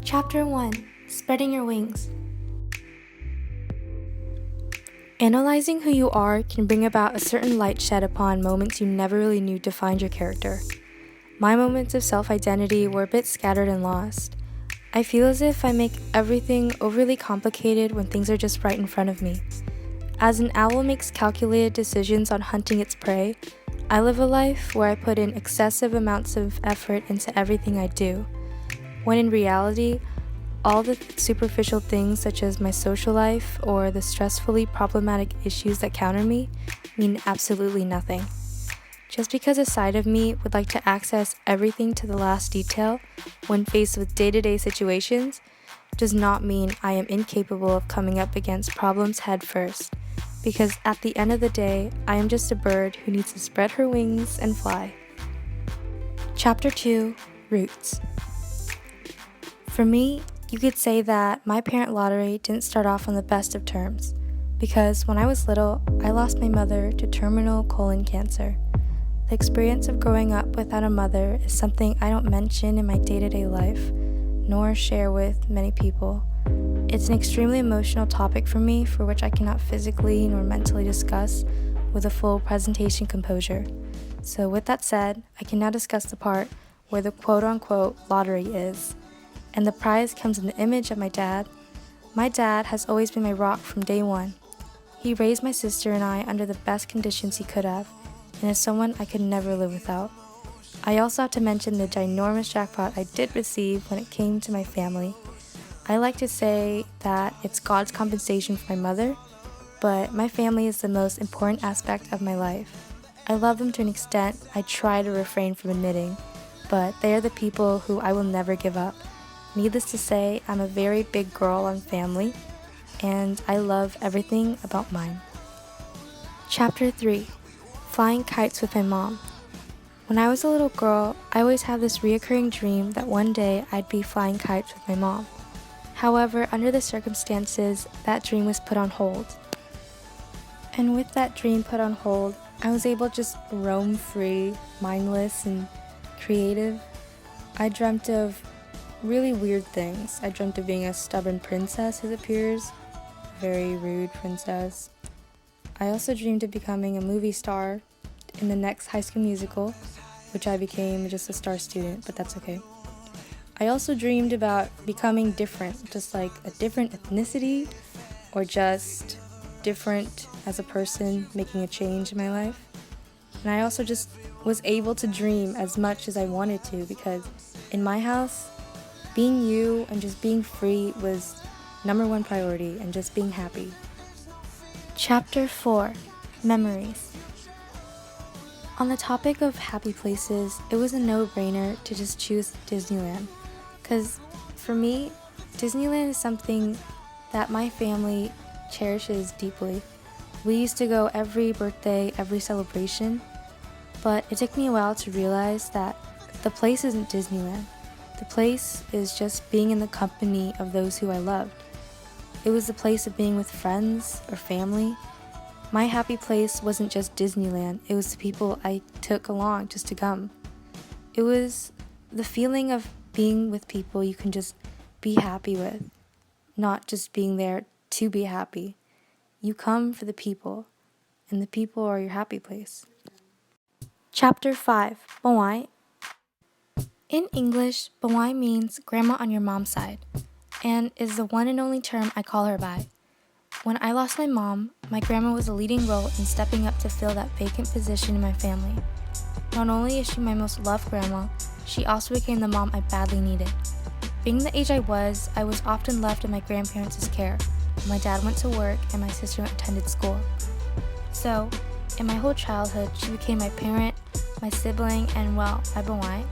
Chapter 1: Spreading Your Wings. Analyzing who you are can bring about a certain light shed upon moments you never really knew defined your character. My moments of self-identity were a bit scattered and lost. I feel as if I make everything overly complicated when things are just right in front of me. As an owl makes calculated decisions on hunting its prey, I live a life where I put in excessive amounts of effort into everything I do, when in reality, all the superficial things such as my social life or the stressfully problematic issues that counter me mean absolutely nothing. Just because a side of me would like to access everything to the last detail when faced with day-to-day situations does not mean I am incapable of coming up against problems head first, because at the end of the day, I am just a bird who needs to spread her wings and fly. Chapter 2: Roots. For me, you could say that my parent lottery didn't start off on the best of terms, because when I was little, I lost my mother to terminal colon cancer. The experience of growing up without a mother is something I don't mention in my day-to-day life, nor share with many people. It's an extremely emotional topic for me, for which I cannot physically nor mentally discuss with a full presentation composure. So with that said, I can now discuss the part where the quote-unquote lottery is. And the prize comes in the image of my dad. My dad has always been my rock from day one. He raised my sister and I under the best conditions he could have, and is someone I could never live without. I also have to mention the ginormous jackpot I did receive when it came to my family. I like to say that it's God's compensation for my mother, but my family is the most important aspect of my life. I love them to an extent I try to refrain from admitting, but they are the people who I will never give up. Needless to say, I'm a very big girl on family, and I love everything about mine. Chapter 3: Flying Kites with my mom. When I was a little girl, I always had this reoccurring dream that one day I'd be flying kites with my mom. However, under the circumstances, that dream was put on hold. And with that dream put on hold, I was able to just roam free, mindless, and creative. I dreamt of really weird things. I dreamt of being a stubborn princess, it appears. Very rude princess. I also dreamed of becoming a movie star in the next High School Musical, which I became just a star student, but that's okay. I also dreamed about becoming different, just like a different ethnicity, or just different as a person, making a change in my life. And I also just was able to dream as much as I wanted to, because in my house, being you and just being free was number one priority, and just being happy. Chapter 4: Memories. On the topic of happy places, it was a no-brainer to just choose Disneyland, because for me, Disneyland is something that my family cherishes deeply. We used to go every birthday, every celebration, but it took me a while to realize that the place isn't Disneyland. The place is just being in the company of those who I loved. It was the place of being with friends or family. My happy place wasn't just Disneyland, it was the people I took along just to come. It was the feeling of being with people you can just be happy with, not just being there to be happy. You come for the people, and the people are your happy place. Chapter 5: Bawai. In English, Bawai means grandma on your mom's side, and is the one and only term I call her by. When I lost my mom, my grandma was a leading role in stepping up to fill that vacant position in my family. Not only is she my most loved grandma, she also became the mom I badly needed. Being the age I was often left in my grandparents' care. My dad went to work and my sister attended school. So, in my whole childhood, she became my parent, my sibling, and well, my Bawai.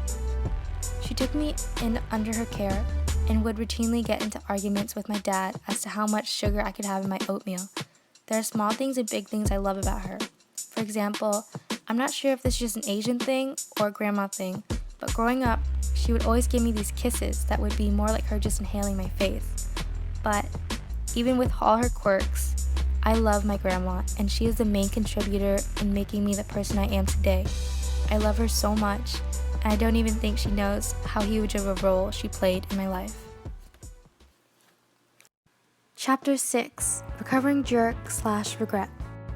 She took me in under her care and would routinely get into arguments with my dad as to how much sugar I could have in my oatmeal. There are small things and big things I love about her. For example, I'm not sure if this is just an Asian thing or a grandma thing, but growing up, she would always give me these kisses that would be more like her just inhaling my face. But even with all her quirks, I love my grandma, and she is the main contributor in making me the person I am today. I love her so much, and I don't even think she knows how huge of a role she played in my life. Chapter 6, Recovering Jerk/Regret.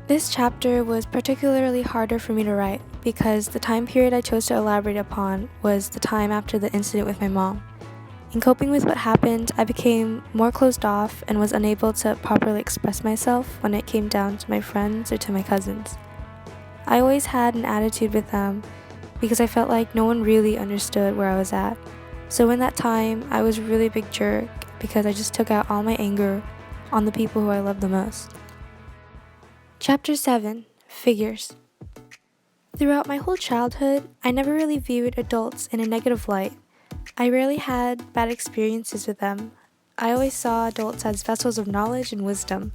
This chapter was particularly harder for me to write because the time period I chose to elaborate upon was the time after the incident with my mom. In coping with what happened, I became more closed off and was unable to properly express myself when it came down to my friends or to my cousins. I always had an attitude with them because I felt like no one really understood where I was at. So in that time, I was a really big jerk because I just took out all my anger on the people who I love the most. Chapter 7, Figures. Throughout my whole childhood, I never really viewed adults in a negative light. I rarely had bad experiences with them. I always saw adults as vessels of knowledge and wisdom.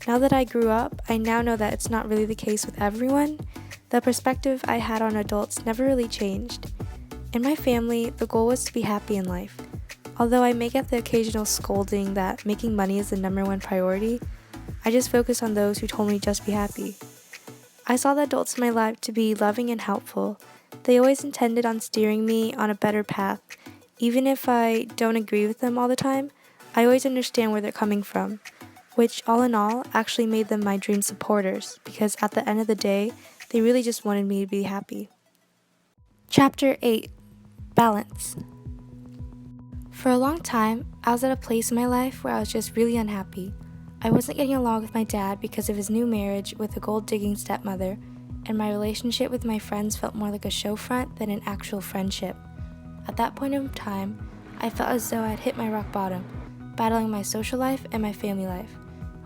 Now that I grew up, I now know that it's not really the case with everyone. The perspective I had on adults never really changed. In my family, the goal was to be happy in life. Although I may get the occasional scolding that making money is the number one priority, I just focus on those who told me just be happy. I saw the adults in my life to be loving and helpful. They always intended on steering me on a better path. Even if I don't agree with them all the time, I always understand where they're coming from, which all in all actually made them my dream supporters because at the end of the day, they really just wanted me to be happy. Chapter 8, Balance. For a long time, I was at a place in my life where I was just really unhappy. I wasn't getting along with my dad because of his new marriage with a gold-digging stepmother, and my relationship with my friends felt more like a show front than an actual friendship. At that point in time, I felt as though I had hit my rock bottom, battling my social life and my family life.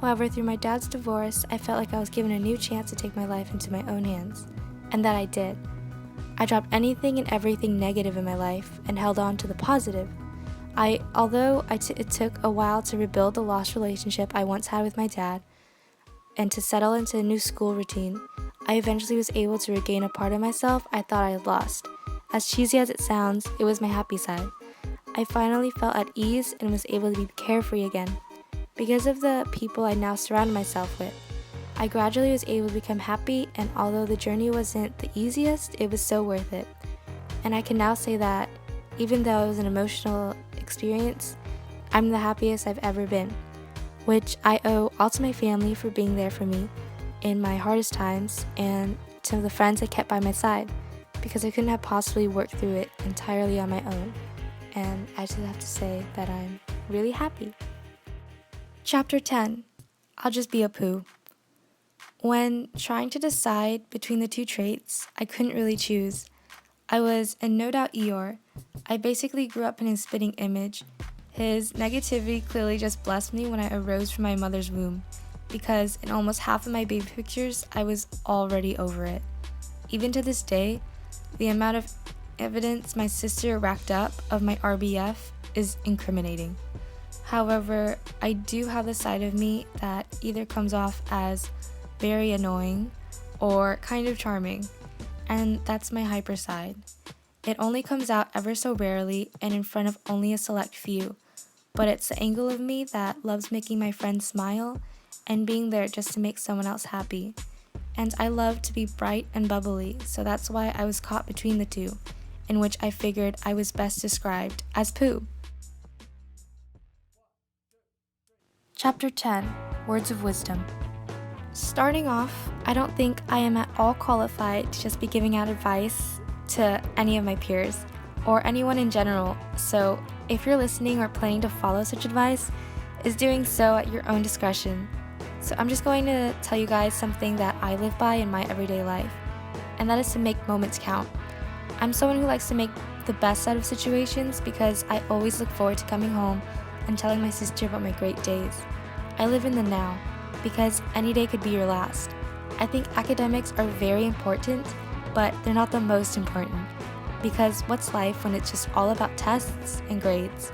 However, through my dad's divorce, I felt like I was given a new chance to take my life into my own hands, and that I did. I dropped anything and everything negative in my life and held on to the positive. Although it took a while to rebuild the lost relationship I once had with my dad and to settle into a new school routine, I eventually was able to regain a part of myself I thought I had lost. As cheesy as it sounds, it was my happy side. I finally felt at ease and was able to be carefree again. Because of the people I now surround myself with, I gradually was able to become happy, and although the journey wasn't the easiest, it was so worth it. And I can now say that, even though it was an emotional experience, I'm the happiest I've ever been, which I owe all to my family for being there for me in my hardest times and to the friends I kept by my side, because I couldn't have possibly worked through it entirely on my own. And I just have to say that I'm really happy. Chapter 10, I'll just be a poo. When trying to decide between the two traits, I couldn't really choose. I was in no doubt Eeyore. I basically grew up in his spitting image. His negativity clearly just blessed me when I arose from my mother's womb, because in almost half of my baby pictures, I was already over it. Even to this day, the amount of evidence my sister racked up of my RBF is incriminating. However, I do have the side of me that either comes off as very annoying or kind of charming, and that's my hyper side. It only comes out ever so rarely and in front of only a select few, but it's the angle of me that loves making my friends smile and being there just to make someone else happy. And I love to be bright and bubbly, so that's why I was caught between the two, in which I figured I was best described as poo. Chapter 10, Words of Wisdom. Starting off, I don't think I am at all qualified to just be giving out advice to any of my peers or anyone in general, so if you're listening or planning to follow such advice, is doing so at your own discretion. So I'm just going to tell you guys something that I live by in my everyday life, and that is to make moments count. I'm someone who likes to make the best out of situations because I always look forward to coming home and telling my sister about my great days. I live in the now, because any day could be your last. I think academics are very important, but they're not the most important, because what's life when it's just all about tests and grades?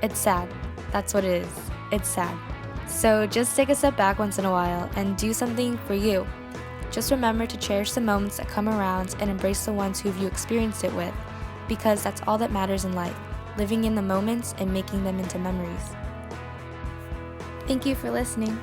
It's sad. That's what it is. It's sad. So just take a step back once in a while and do something for you. Just remember to cherish the moments that come around and embrace the ones who you experienced it with, because that's all that matters in life, living in the moments and making them into memories. Thank you for listening.